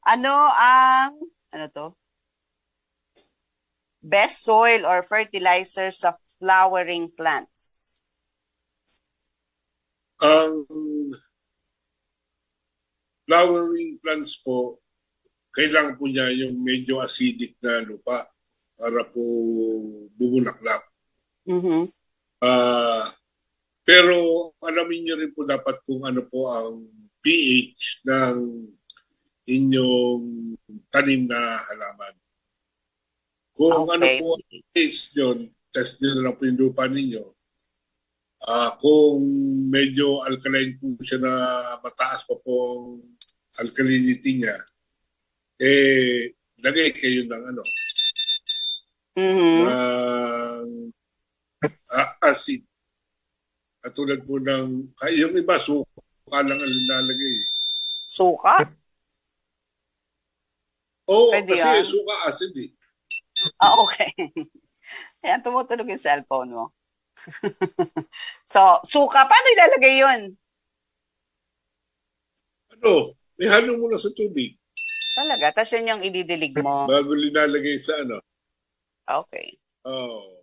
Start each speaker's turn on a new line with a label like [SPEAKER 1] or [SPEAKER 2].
[SPEAKER 1] Ano ang, ano to? Best soil or fertilizers of flowering plants?
[SPEAKER 2] Ang flowering plants po, kailangan po niya yung medyo acidic na lupa para po bumulaklak.
[SPEAKER 1] Mhm.
[SPEAKER 2] Ah, pero alamin niyo rin po dapat kung ano po ang pH ng inyong tanim na halaman. Kung ano
[SPEAKER 1] Okay.
[SPEAKER 2] po ang pH nyo, test nyo na lang po yung lupa ninyo. Kung medyo alkaline po siya na mataas pa po ang alkalinity niya, lagay kayo ng
[SPEAKER 1] Mhm.
[SPEAKER 2] ng acid. Katulad po ng, yung iba, suka lang ang nilalagay.
[SPEAKER 1] Suka?
[SPEAKER 2] Oo,
[SPEAKER 1] Pwede
[SPEAKER 2] kasi
[SPEAKER 1] yan.
[SPEAKER 2] suka acid eh.
[SPEAKER 1] Okay. Ayan, tumutunog yung cellphone mo. So, suka, paano ilalagay yun?
[SPEAKER 2] Ihalo mo lang sa tubig
[SPEAKER 1] Talaga? Tapos yun yung ididilig mo.
[SPEAKER 2] bago linalagay sa ano.
[SPEAKER 1] Okay.
[SPEAKER 2] Oh.